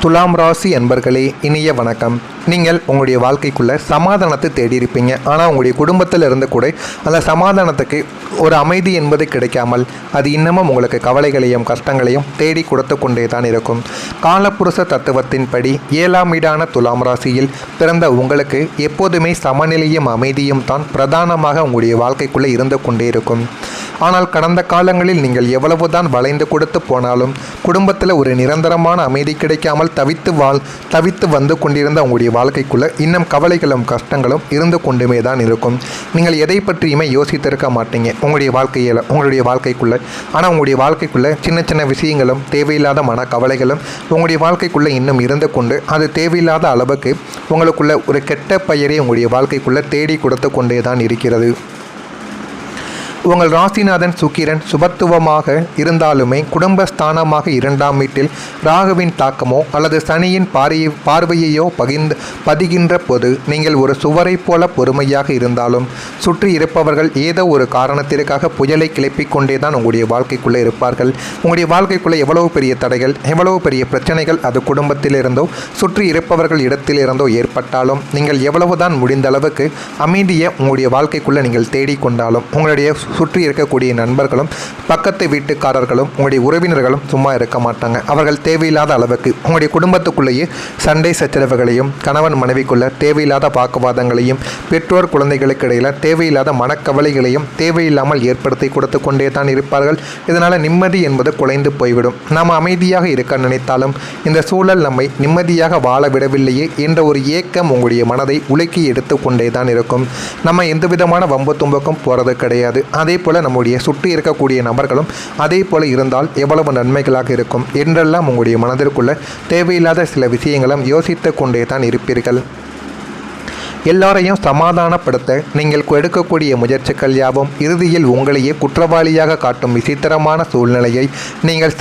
துலாம் ராசி அன்பர்களே, இனிய வணக்கம். நீங்கள் உங்களுடைய வாழ்க்கைக்குள்ளே சமாதானத்தை தேடி இருப்பீங்க. ஆனால் உங்களுடைய குடும்பத்தில் இருந்து கூட அந்த சமாதானத்துக்கு ஒரு அமைதி என்பது கிடைக்காமல் அது இன்னமும் உங்களுக்கு கவலைகளையும் கஷ்டங்களையும் தேடி கொடுத்து கொண்டே தான் இருக்கும். காலப்புருஷ தத்துவத்தின்படி 7ஆம் வீடான துலாம் ராசியில் பிறந்த உங்களுக்கு எப்போதுமே சமநிலையும் அமைதியும் தான் பிரதானமாக உங்களுடைய வாழ்க்கைக்குள்ளே இருந்து கொண்டே இருக்கும். ஆனால் கடந்த காலங்களில் நீங்கள் எவ்வளவுதான் வளைந்து கொடுத்து போனாலும் குடும்பத்தில் ஒரு நிரந்தரமான அமைதி கிடைக்காமல் தவித்து வந்து கொண்டிருந்த உங்களுடைய வாழ்க்கைக்குள்ளே இன்னும் கவலைகளும் கஷ்டங்களும் இருந்து கொண்டுமே தான் இருக்கும். நீங்கள் எதை பற்றியுமே யோசித்திருக்க மாட்டீங்க உங்களுடைய வாழ்க்கைக்குள்ளே. ஆனால் உங்களுடைய வாழ்க்கைக்குள்ளே சின்ன சின்ன விஷயங்களும் தேவையில்லாத மன கவலைகளும் உங்களுடைய வாழ்க்கைக்குள்ளே இன்னும் இருந்து கொண்டு அது தேவையில்லாத அளவுக்கு உங்களுக்குள்ள ஒரு கெட்ட பெயரை உங்களுடைய வாழ்க்கைக்குள்ளே தேடி கொடுத்து கொண்டே தான் இருக்கிறது. உங்கள் ராசிநாதன் சுக்கிரன் சுபத்துவமாக இருந்தாலுமே குடும்பஸ்தானமாக 2ஆம் வீட்டில் ராகுவின் தாக்கமோ அல்லது சனியின் பார்வையையோ பதிகின்ற போது நீங்கள் ஒரு சுவரை போல பொறுமையாக இருந்தாலும் சுற்றி இருப்பவர்கள் ஏதோ ஒரு காரணத்திற்காக புயலை கிளப்பிக் கொண்டே தான் உங்களுடைய வாழ்க்கைக்குள்ளே இருப்பார்கள். உங்களுடைய வாழ்க்கைக்குள்ளே எவ்வளவு பெரிய தடைகள், எவ்வளவு பெரிய பிரச்சனைகள் அது குடும்பத்திலிருந்தோ சுற்றி இருப்பவர்கள் இடத்திலிருந்தோ ஏற்பட்டாலும் நீங்கள் எவ்வளவுதான் முடிந்த அளவுக்கு அமைதியை உங்களுடைய வாழ்க்கைக்குள்ளே நீங்கள் தேடிக்கொண்டாலும் உங்களுடைய சுற்றி இருக்கக்கூடிய நண்பர்களும் பக்கத்து வீட்டுக்காரர்களும் உங்களுடைய உறவினர்களும் சும்மா இருக்க மாட்டாங்க. அவர்கள் தேவையில்லாத அளவுக்கு உங்களுடைய குடும்பத்துக்குள்ளேயே சண்டை சச்சரவுகளையும் கணவன் மனைவிக்குள்ள தேவையில்லாத வாக்குவாதங்களையும் பெற்றோர் குழந்தைகளுக்கு இடையில் தேவையில்லாத மனக்கவலைகளையும் தேவையில்லாமல் ஏற்படுத்தி கொடுத்து கொண்டே தான் இருப்பார்கள். இதனால் நிம்மதி என்பது குலைந்து போய்விடும். நாம் அமைதியாக இருக்க நினைத்தாலும் இந்த சூழல் நம்மை நிம்மதியாக வாழ விடவில்லையே என்ற ஒரு ஏக்கம் உங்களுடைய மனதை உலுக்கி எடுத்து கொண்டே தான் இருக்கும். நம்ம எந்த விதமான வம்பு தும்பக்கும் போகிறது கிடையாது. அதே போல் நம்முடைய சுற்றி இருக்கக்கூடிய நபர்களும் அதே போல் இருந்தால் எவ்வளவு நன்மைகளாக இருக்கும் என்றெல்லாம் உங்களுடைய மனதிற்குள்ள தேவையில்லாத சில விஷயங்களும் யோசித்து கொண்டே தான் இருப்பீர்கள். எல்லாரையும் சமாதானப்படுத்த நீங்கள் எடுக்கக்கூடிய முயற்சிகள் யாவும் இறுதியில் உங்களையே குற்றவாளியாக காட்டும் விசித்திரமான சூழ்நிலையை நீங்கள்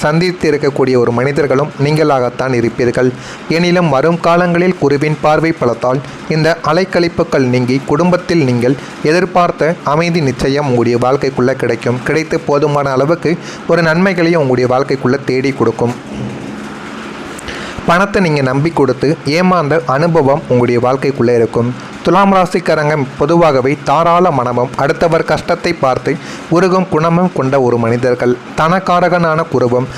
சந்தித்து இருக்கக்கூடிய ஒரு மனிதர்களும் நீங்களாகத்தான் இருப்பீர்கள். எனினும் வரும் காலங்களில் குருவின் பார்வை பலத்தால் இந்த அலைக்கழிப்புகள் நீங்கி குடும்பத்தில் நீங்கள் எதிர்பார்த்த அமைதி நிச்சயம் உங்களுடைய வாழ்க்கைக்குள்ளே கிடைத்து போதுமான அளவுக்கு ஒரு நன்மைகளையும் உங்களுடைய வாழ்க்கைக்குள்ளே தேடி கொடுக்கும். பணத்தை நீங்கள் நம்பி கொடுத்து ஏமாந்த அனுபவம் உங்களுடைய வாழ்க்கைக்குள்ளே இருக்கும். துலாம் ராசிக்காரங்க பொதுவாகவே தாராள மனமும் அடுத்தவர் கஷ்டத்தை பார்த்து உருகும் குணமும் கொண்ட ஒரு மனிதர்கள். தனக்காரகனான குருவும்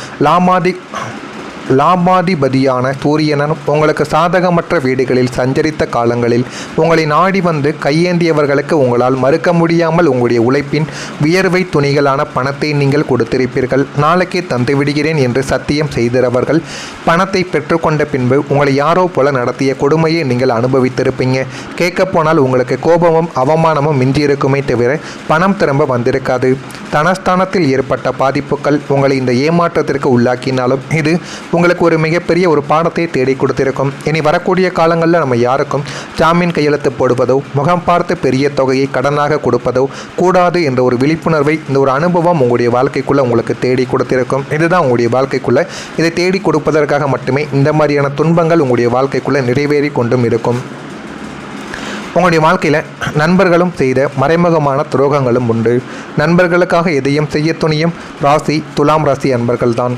லாபாதிபதியான சூரியனும் உங்களுக்கு சாதகமற்ற வீடுகளில் சஞ்சரித்த காலங்களில் உங்களை நாடி வந்து கையேந்தியவர்களுக்கு உங்களால் மறுக்க முடியாமல் உங்களுடைய உழைப்பின் வியர்வை துணிகளான பணத்தை நீங்கள் கொடுத்திருப்பீர்கள். நாளைக்கே தந்து விடுகிறேன் என்று சத்தியம் செய்தவர்கள் பணத்தை பெற்றுக்கொண்ட பின்பு உங்களை யாரோ போல நடத்திய கொடுமையை நீங்கள் அனுபவித்திருப்பீங்க. கேட்கப்போனால் உங்களுக்கு கோபமும் அவமானமும் மிஞ்சியிருக்குமே தவிர பணம் திரும்ப வந்திருக்காது. தனஸ்தானத்தில் ஏற்பட்ட பாதிப்புகள் உங்களை இந்த ஏமாற்றத்திற்கு உள்ளாக்கினாலும் இது உங்களுக்கு ஒரு மிகப்பெரிய ஒரு பாடத்தை தேடி கொடுத்திருக்கும். இனி வரக்கூடிய காலங்களில் நம்ம யாருக்கும் ஜாமீன் கையெழுத்து போடுவதோ முகம் பார்த்து பெரிய தொகையை கடனாக கொடுப்பதோ கூடாது என்ற ஒரு விழிப்புணர்வை இந்த ஒரு அனுபவம் உங்களுடைய வாழ்க்கைக்குள்ளே உங்களுக்கு தேடி கொடுத்திருக்கும். இதுதான் உங்களுடைய வாழ்க்கைக்குள்ளே இதை தேடி கொடுப்பதற்காக மட்டுமே இந்த மாதிரியான துன்பங்கள் உங்களுடைய வாழ்க்கைக்குள்ளே நிறைவேறி கொண்டும் இருக்கும். உங்களுடைய வாழ்க்கையில் நண்பர்களும் செய்த மறைமுகமான துரோகங்களும் உண்டு. நண்பர்களுக்காக எதையும் செய்ய துணியும் ராசி துலாம் ராசி அன்பர்கள்தான்.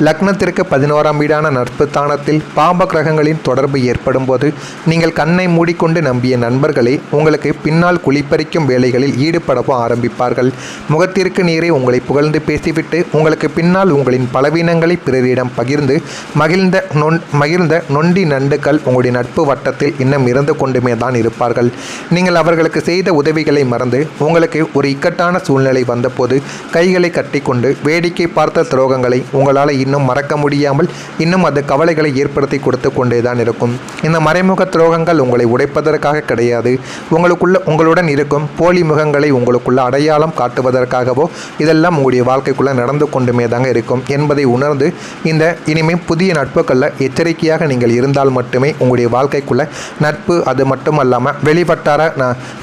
லக்னத்திற்கு 11ஆம் வீடான நட்பு ஸ்தானத்தில் பாப கிரகங்களின் தொடர்பு ஏற்படும் போது நீங்கள் கண்ணை மூடிக்கொண்டு நம்பிய நண்பர்களே உங்களுக்கு பின்னால் குளிப்பறிக்கும் வேலைகளில் ஈடுபடவும் ஆரம்பிப்பார்கள். முகத்திற்கு நேரே உங்களை புகழ்ந்து பேசிவிட்டு உங்களுக்கு பின்னால் உங்களின் பலவீனங்களை பிறரிடம் பகிர்ந்து மகிழ்ந்த நொண்டி நண்டுகள் உங்களுடைய நட்பு வட்டத்தில் இன்னும் இருந்து கொண்டுமே தான் இருப்பார்கள். நீங்கள் அவர்களுக்கு செய்த உதவிகளை மறந்து உங்களுக்கு ஒரு இக்கட்டான சூழ்நிலை வந்தபோது கைகளை கட்டிக்கொண்டு வேடிக்கை பார்த்த துரோகங்களை உங்களால் இன்னும் மறக்க முடியாமல் இன்னும் அது கவலைகளை ஏற்படுத்தி கொடுத்து கொண்டே தான் இருக்கும். இந்த மறைமுக துரோகங்கள் உங்களை உடைப்பதற்காக கிடையாது. உங்களுடன் இருக்கும் போலி முகங்களை உங்களுக்குள்ள அடையாளம் காட்டுவதற்காகவோ இதெல்லாம் உங்களுடைய வாழ்க்கைக்குள்ளே நடந்து கொண்டுமே தாங்க இருக்கும் என்பதை உணர்ந்து இந்த இனிமேல் புதிய நட்புகளில் எச்சரிக்கையாக நீங்கள் இருந்தால் மட்டுமே உங்களுடைய வாழ்க்கைக்குள்ளே நட்பு அது மட்டுமல்லாமல்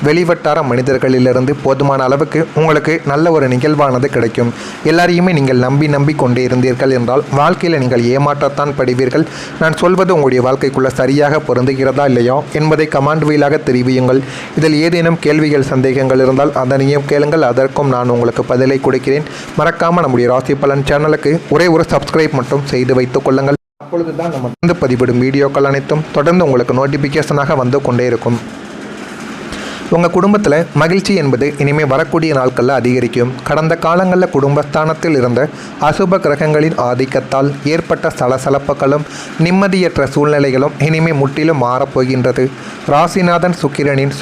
வெளிவட்டார மனிதர்களிலிருந்து போதுமான அளவுக்கு உங்களுக்கு நல்ல ஒரு நிகழ்வானது கிடைக்கும். எல்லாரையுமே நீங்கள் நம்பி கொண்டே இருந்தீர்கள் என்றால் வாழ்க்கையில் நீங்கள் ஏமாற்றத்தான் படுவீர்கள். நான் சொல்வது உங்களுடைய வாழ்க்கைக்குள்ள சரியாக பொருந்துகிறதா இல்லையா என்பதை கமெண்ட் வாயிலாக தெரிவியுங்கள். இதில் ஏதேனும் கேள்விகள் சந்தேகங்கள் இருந்தால் அதனையும் கேளுங்கள், அதற்கும் நான் உங்களுக்கு பதிலை கொடுக்கிறேன். மறக்காமல் நம்முடைய ராசி பலன் சேனலுக்கு ஒரே ஒரு சப்ஸ்கிரைப் மட்டும் செய்து வைத்துக் கொள்ளுங்கள். அப்பொழுது தான் நம்ம தொடர்ந்து பதிவிடும் வீடியோக்கள் அனைத்தும் தொடர்ந்து உங்களுக்கு நோட்டிஃபிகேஷனாக வந்து கொண்டே இருக்கும். உங்கள் குடும்பத்தில் மகிழ்ச்சி என்பது இனிமேல் வரக்கூடிய நாட்களில் அதிகரிக்கும். கடந்த காலங்களில் குடும்பஸ்தானத்தில் இருந்த அசுப கிரகங்களின் ஆதிக்கத்தால் ஏற்பட்ட சலசலப்புகளும் நிம்மதியற்ற சூழ்நிலைகளும் இனிமேல் முற்றிலும் மாறப்போகின்றது. ராசிநாதன் சுக்கிரனின்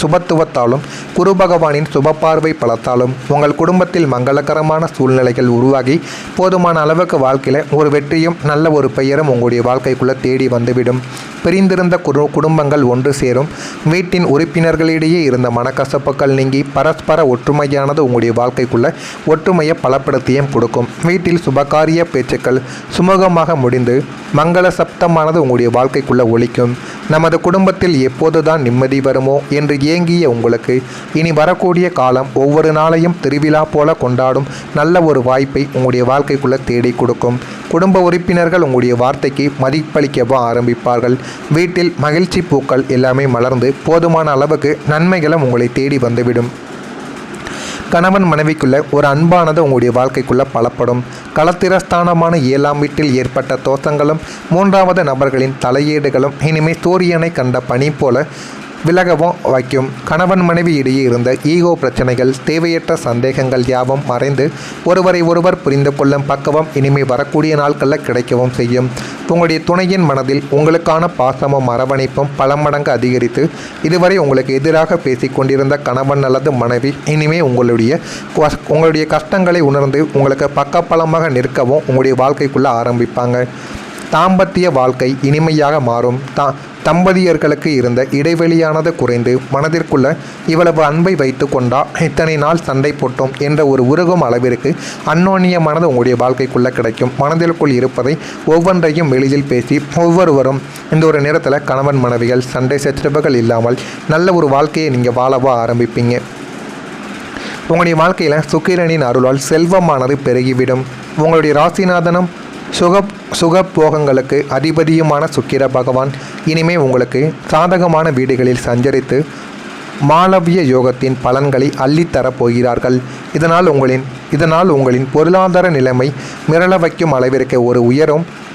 சுபத்துவத்தாலும் குரு பகவானின் சுபப்பார்வை பலத்தாலும் உங்கள் குடும்பத்தில் மங்களகரமான சூழ்நிலைகள் உருவாகி போதுமான அளவுக்கு வாழ்க்கையில் ஒரு வெற்றியும் நல்ல ஒரு பெயரும் உங்களுடைய வாழ்க்கைக்குள்ளே தேடி வந்துவிடும். பிரிந்திருந்த குடும்பங்கள் ஒன்று சேரும். வீட்டின் உறுப்பினர்களிடையே இருந்த மனக்கசப்புகள் நீங்கி பரஸ்பர ஒற்றுமையானது உங்களுடைய வாழ்க்கைக்குள்ள ஒற்றுமையை பலப்படுத்தியும் கொடுக்கும். வீட்டில் சுபகாரிய பேச்சுக்கள் சுமூகமாக முடிந்து மங்கள சப்தமானது உங்களுடைய வாழ்க்கைக்குள்ள ஒலிக்கும். நமது குடும்பத்தில் எப்போதுதான் நிம்மதி வருமோ என்று ஏங்கிய உங்களுக்கு இனி வரக்கூடிய காலம் ஒவ்வொரு நாளையும் திருவிழா போல கொண்டாடும் நல்ல ஒரு வாய்ப்பை உங்களுடைய வாழ்க்கைக்குள்ள தேடி கொடுக்கும். குடும்ப உறுப்பினர்கள் உங்களுடைய வார்த்தைக்கு மதிப்பளிக்கவும் ஆரம்பிப்பார்கள். வீட்டில் மகிழ்ச்சி பூக்கள் எல்லாமே மலர்ந்து போதுமான அளவுக்கு நன்மைகளும் உங்களை தேடி வந்துவிடும். கணவன் மனைவிக்குள்ள ஒரு அன்பானது உங்களுடைய வாழ்க்கைக்குள்ள பலப்படும். களத்திரஸ்தானமான 7ஆம் வீட்டில் ஏற்பட்ட தோஷங்களும் 3வது நபர்களின் தலையீடுகளும் இனிமேல் சூரியனை கண்ட பனி போல விலகவும் வைக்கும். கணவன் மனைவி இடையே இருந்த ஈகோ பிரச்சனைகள் தேவையற்ற சந்தேகங்கள் யாவும் மறைந்து ஒருவரை ஒருவர் புரிந்து கொள்ளும் பக்குவம் இனிமேல் வரக்கூடிய நாட்களில் கிடைக்கவும் செய்யும். உங்களுடைய துணையின் மனதில் உங்களுக்கான பாசமும் அரவணைப்பும் பல மடங்கு அதிகரித்து இதுவரை உங்களுக்கு எதிராக பேசிக்கொண்டிருந்த கணவன் அல்லது மனைவி இனிமேல் உங்களுடைய கஷ்டங்களை உணர்ந்து உங்களுக்கு பக்கபலமாக நிற்கவும் உங்களுடைய வாழ்க்கைக்குள்ளே ஆரம்பிப்பாங்க. தாம்பத்திய வாழ்க்கை இனிமையாக மாறும். தம்பதியர்களுக்கு இருந்த இடைவெளியானது குறைந்து மனதிற்குள்ள இவ்வளவு அன்பை வைத்து கொண்டா இத்தனை நாள் சண்டை போட்டோம் என்ற ஒரு உருகும் அளவிற்கு அந்யோன்யமானது உங்களுடைய வாழ்க்கைக்குள்ளே கிடைக்கும். மனதிற்குள் இருப்பதை ஒவ்வொன்றையும் வெளியில் பேசி ஒவ்வொருவரும் இந்த ஒரு நேரத்தில் கணவன் மனைவிகள் சண்டை சச்சரவுகள் இல்லாமல் நல்ல ஒரு வாழ்க்கையை நீங்கள் வாழவா ஆரம்பிப்பீங்க. உங்களுடைய வாழ்க்கையில் சுக்கிரனின் அருளால் செல்வமானது பெருகிவிடும். உங்களுடைய ராசிநாதனும் சுகபோகங்களுக்கு அதிபதியுமான சுக்கிர பகவான் இனிமே உங்களுக்கு சாதகமான வீடுகளில் சஞ்சரித்து மாளவிய யோகத்தின் பலன்களை அள்ளித்தரப் போகிறார்கள். இதனால் உங்களின் பொருளாதார நிலைமை மிரள வைக்கும் அளவிற்கு ஒரு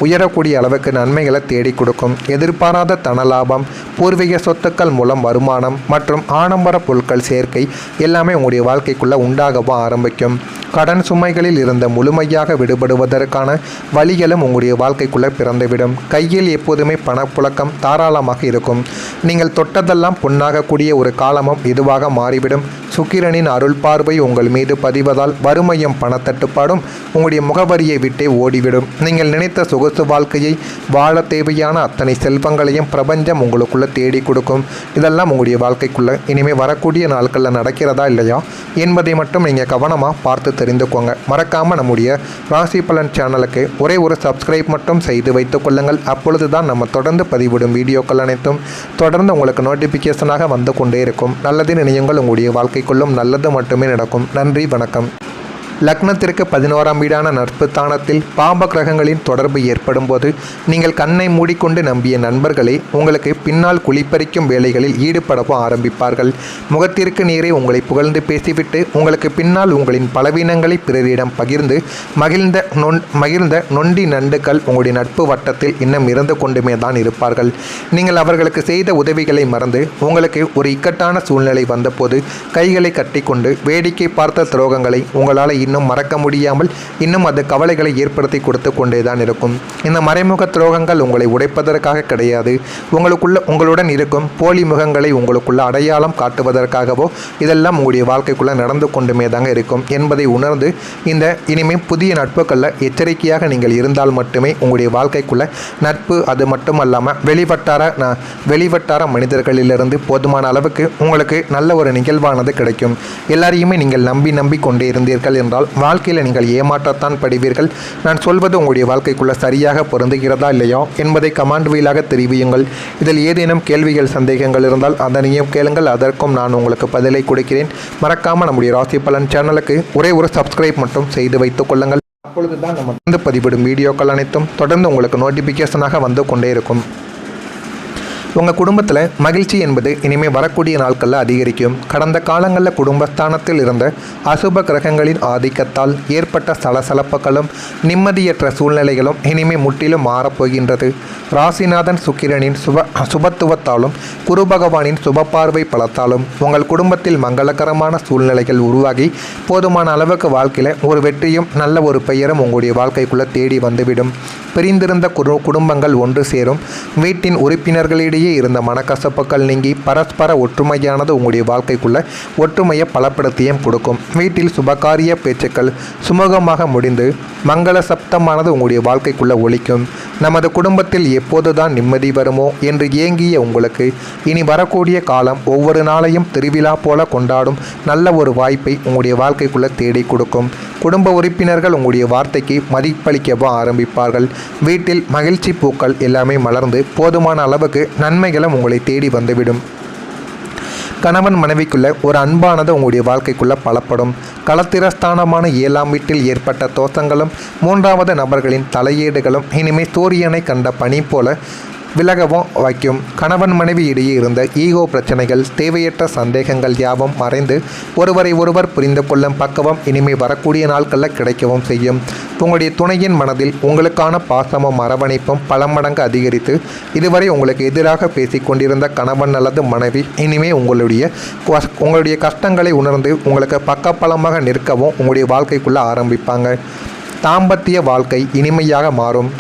உயரக்கூடிய அளவுக்கு நன்மைகளை தேடி கொடுக்கும். எதிர்பாராத தனலாபம், பூர்வீக சொத்துக்கள் மூலம் வருமானம் மற்றும் ஆடம்பர பொருட்கள் சேர்க்கை எல்லாமே உங்களுடைய வாழ்க்கைக்குள்ளே உண்டாகவும் ஆரம்பிக்கும். கடன் சுமைகளில் இருந்த முழுமையாக விடுபடுவதற்கான வழிகளும் உங்களுடைய வாழ்க்கைக்குள்ளே பிறந்துவிடும். கையில் எப்போதுமே பணப்புழக்கம் தாராளமாக இருக்கும். நீங்கள் தொட்டதெல்லாம் பொன்னாகக்கூடிய ஒரு காலமும் இதுவாக மாறிவிடும். சுக்கிரனின் அருள் பார்வை உங்கள் மீது பதிவதால் வறுமையும் பணத்தட்டுப்பாடும் உங்களுடைய முகவரியை விட்டே ஓடிவிடும். நீங்கள் நினைத்த சொகுசு வாழ்க்கையை வாழ தேவையான அத்தனை செல்வங்களையும் பிரபஞ்சம் உங்களுக்குள்ளே தேடி கொடுக்கும். இதெல்லாம் உங்களுடைய வாழ்க்கைக்குள்ளே இனிமேல் வரக்கூடிய நாட்களில் நடக்கிறதா இல்லையா என்பதை மட்டும் நீங்கள் கவனமாக பார்த்து தெரிந்துக்கோங்க. மறக்காமல் நம்முடைய ராசி பலன் சேனலுக்கு ஒரே ஒரு சப்ஸ்கிரைப் மட்டும் செய்து வைத்துக் கொள்ளுங்கள். அப்பொழுது தான் நம்ம தொடர்ந்து பதிவிடும் வீடியோக்கள் அனைத்தும் தொடர்ந்து உங்களுக்கு நோட்டிஃபிகேஷனாக வந்து கொண்டே இருக்கும். நல்லது நினையுங்கள், உங்களுடைய வாழ்க்கைக்குள்ளும் நல்லது மட்டுமே நடக்கும். நன்றி, வணக்கம். லக்னத்திற்கு 11ஆம் வீடான நட்பு ஸ்தானத்தில் பாப கிரகங்களின் தொடர்பு ஏற்படும் போது நீங்கள் கண்ணை மூடிக்கொண்டு நம்பிய நண்பர்களே உங்களுக்கு பின்னால் குளிப்பறிக்கும் வேலைகளில் ஈடுபடவும் ஆரம்பிப்பார்கள். முகத்திற்கு நேரே உங்களை புகழ்ந்து பேசிவிட்டு உங்களுக்கு பின்னால் உங்களின் பலவீனங்களை பிறரிடம் பகிர்ந்து மகிழ்ந்த நொண்டி நண்டுகள் உங்களுடைய நட்பு வட்டத்தில் இன்னும் இருந்து கொண்டுமே தான் இருப்பார்கள். நீங்கள் அவர்களுக்கு செய்த உதவிகளை மறந்து உங்களுக்கு ஒரு இக்கட்டான சூழ்நிலை வந்தபோது கைகளை கட்டிக்கொண்டு வேடிக்கை பார்த்த துரோகங்களை உங்களால் இன்னும் மறக்க முடியாமல் இன்னும் அது கவலைகளை ஏற்படுத்தி கொடுத்து கொண்டே தான் இருக்கும். இந்த மறைமுக துரோகங்கள் உங்களை உடைப்பதற்காக கிடையாது, உங்களுடன் இருக்கும் போலி முகங்களை உங்களுக்குள்ள அடையாளம் காட்டுவதற்காகவோ இதெல்லாம் உங்களுடைய வாழ்க்கைக்குள்ளே நடந்து கொண்டுமே தாங்க இருக்கும் என்பதை உணர்ந்து இந்த இனிமேல் புதிய நட்புகளில் எச்சரிக்கையாக நீங்கள் இருந்தால் மட்டுமே உங்களுடைய வாழ்க்கைக்குள்ள நட்பு அது மட்டுமல்லாமல் வெளிவட்டார மனிதர்களிலிருந்து போதுமான அளவுக்கு உங்களுக்கு நல்ல ஒரு நிகழ்வானது கிடைக்கும். எல்லாரையுமே நீங்கள் நம்பி கொண்டே இருந்தீர்கள் என்றால் வாழ்க்கையில் நீங்கள் ஏமாற்றத்தான் படுவீர்கள். நான் சொல்வது உங்களுடைய வாழ்க்கைக்குள்ள சரியாக பொருந்துகிறதா இல்லையா என்பதை கமெண்ட் வாயிலாக தெரிவியுங்கள். இதில் ஏதேனும் கேள்விகள் சந்தேகங்கள் இருந்தால் அதனையும் கேளுங்கள், அதற்கும் நான் உங்களுக்கு பதிலை கொடுக்கிறேன். மறக்காமல் நம்முடைய ராசி பலன் சேனலுக்கு ஒரே ஒரு சப்ஸ்கிரைப் மட்டும் செய்து வைத்துக் கொள்ளுங்கள். அப்பொழுது தான் நம்ம பதிவிடும் வீடியோக்கள் அனைத்தும் தொடர்ந்து உங்களுக்கு நோட்டிஃபிகேஷனாக வந்து கொண்டே இருக்கும். உங்கள் குடும்பத்தில் மகிழ்ச்சி என்பது இனிமேல் வரக்கூடிய நாட்களில் அதிகரிக்கும். கடந்த காலங்களில் குடும்பஸ்தானத்தில் இருந்த அசுப கிரகங்களின் ஆதிக்கத்தால் ஏற்பட்ட சலசலப்புகளும் நிம்மதியற்ற சூழ்நிலைகளும் இனிமேல் முற்றிலும் மாறப்போகின்றது. ராசிநாதன் சுக்கிரனின் சுபத்துவத்தாலும் குரு பகவானின் சுபப்பார்வை பலத்தாலும் உங்கள் குடும்பத்தில் மங்களகரமான சூழ்நிலைகள் உருவாகி போதுமான அளவுக்கு வாழ்க்கையில் ஒரு வெற்றியும் நல்ல ஒரு பெயரும் உங்களுடைய வாழ்க்கைக்குள்ளே தேடி வந்துவிடும். பிரிந்திருந்த குடும்பங்கள் ஒன்று சேரும். வீட்டின் உறுப்பினர்களிடையே இருந்த மனக்கசப்புகள் நீங்கி பரஸ்பர ஒற்றுமையானது உங்களுடைய வாழ்க்கைக்குள்ள ஒற்றுமையை பலப்படுத்தியும் கொடுக்கும். வீட்டில் சுபகாரிய பேச்சுக்கள் சுமூகமாக முடிந்து மங்கள சப்தமானது உங்களுடைய வாழ்க்கைக்குள்ள ஒலிக்கும். நமது குடும்பத்தில் எப்போதுதான் நிம்மதி வருமோ என்று ஏங்கிய உங்களுக்கு இனி வரக்கூடிய காலம் ஒவ்வொரு நாளையும் திருவிழா போல கொண்டாடும் நல்ல ஒரு வாய்ப்பை உங்களுடைய வாழ்க்கைக்குள்ள தேடி கொடுக்கும். குடும்ப உறுப்பினர்கள் உங்களுடைய வார்த்தைக்கு மதிப்பளிக்கவும் ஆரம்பிப்பார்கள். வீட்டில் மகிழ்ச்சி பூக்கள் எல்லாமே மலர்ந்து போதுமான அளவுக்கு நன்மைகளும் உங்களை தேடி வந்துவிடும். கணவன் மனைவிக்குள்ள ஒரு அன்பானது உங்களுடைய வாழ்க்கைக்குள்ள பலப்படும். களத்திரஸ்தானமான 7ஆம் வீட்டில் ஏற்பட்ட தோஷங்களும் 3வது நபர்களின் தலையீடுகளும் இனிமேல் சூரியனை கண்ட பனி போல விலகவும் வைக்கும். கணவன் மனைவி இடையே இருந்த ஈகோ பிரச்சனைகள், தேவையற்ற சந்தேகங்கள் யாவும் மறைந்து ஒருவரை ஒருவர் புரிந்து கொள்ளும் பக்குவம் இனிமேல் வரக்கூடிய நாட்களில் கிடைக்கவும் செய்யும். உங்களுடைய துணையின் மனதில் உங்களுக்கான பாசமும் அரவணைப்பும் பல மடங்கு அதிகரித்து இதுவரை உங்களுக்கு எதிராக பேசிக்கொண்டிருந்த கணவன் அல்லது மனைவி இனிமேல் உங்களுடைய கஷ்டங்களை உணர்ந்து உங்களுக்கு பக்கபலமாக நிற்கவும் உங்களுடைய வாழ்க்கைக்குள்ளே ஆரம்பிப்பாங்க. தாம்பத்திய வாழ்க்கை இனிமையாக மாறும்.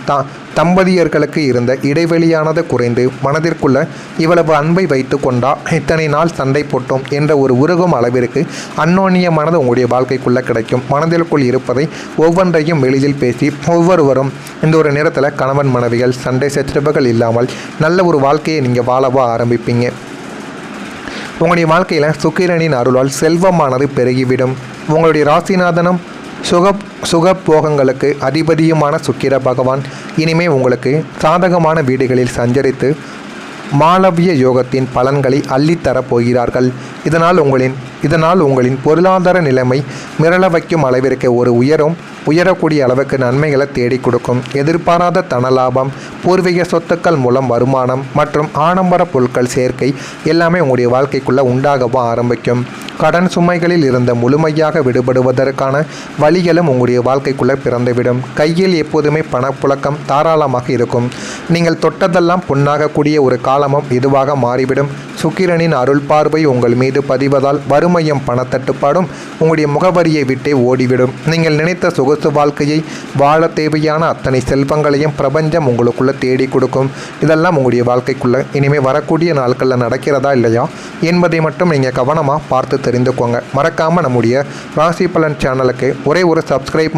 தம்பதியர்களுக்கு இருந்த இடைவெளியானது குறைந்து மனதிற்குள்ள இவ்வளவு அன்பை வைத்து கொண்டா இத்தனை நாள் சண்டை போட்டோம் என்ற ஒரு உருகும் அளவிற்கு அந்யோன்யமானது உங்களுடைய வாழ்க்கைக்குள்ளே கிடைக்கும். மனதிற்குள் இருப்பதை ஒவ்வொன்றையும் வெளியில் பேசி ஒவ்வொருவரும் இந்த ஒரு நேரத்தில் கணவன் மனைவிகள் சண்டை சச்சரவுகள் இல்லாமல் நல்ல ஒரு வாழ்க்கையை நீங்கள் வாழவா ஆரம்பிப்பீங்க. உங்களுடைய வாழ்க்கையில் சுக்கிரனின் அருளால் செல்வமானது பெருகிவிடும். உங்களுடைய ராசிநாதனும் சுகபோகங்களுக்கு அதிபதியுமான சுக்கிர பகவான் இனிமே உங்களுக்கு சாதகமான வீடுகளில் சஞ்சரித்து மாளவிய யோகத்தின் பலன்களை அள்ளித்தரப் போகிறார்கள். இதனால் உங்களின் பொருளாதார நிலைமை மிரள வைக்கும் அளவிற்கு ஒரு உயரக்கூடிய அளவுக்கு நன்மைகளை தேடி கொடுக்கும். எதிர்பாராத தனலாபம், பூர்வீக சொத்துக்கள் மூலம் வருமானம் மற்றும் ஆடம்பர பொருட்கள் சேர்க்கை எல்லாமே உங்களுடைய வாழ்க்கைக்குள்ளே உண்டாகவும் ஆரம்பிக்கும். கடன் சுமைகளில் இருந்த முழுமையாக விடுபடுவதற்கான வழிகளும் உங்களுடைய வாழ்க்கைக்குள்ளே பிறந்துவிடும். கையில் எப்போதுமே பணப்புழக்கம் தாராளமாக இருக்கும். நீங்கள் தொட்டதெல்லாம் பொன்னாகக்கூடிய ஒரு காலமும் இதுவாக மாறிவிடும். சுக்கிரனின் அருள் பார்வை உங்கள் மீது பதிவதால் வறுமையும் பணத்தட்டுப்பாடும் உங்களுடைய முகவரியை விட்டே ஓடிவிடும். நீங்கள் நினைத்த சொகுசு வாழ்க்கையை வாழ தேவையான அத்தனை செல்வங்களையும் பிரபஞ்சம் உங்களுக்குள்ளே தேடி கொடுக்கும். இதெல்லாம் உங்களுடைய வாழ்க்கைக்குள்ளே இனிமேல் வரக்கூடிய நாட்களில் நடக்கிறதா இல்லையா என்பதை மட்டும் நீங்கள் கவனமாக பார்த்து தெரிந்துக்கோங்க. மறக்காமல் நம்முடைய ராசி பலன் சேனலுக்கு ஒரே ஒரு சப்ஸ்கிரைப்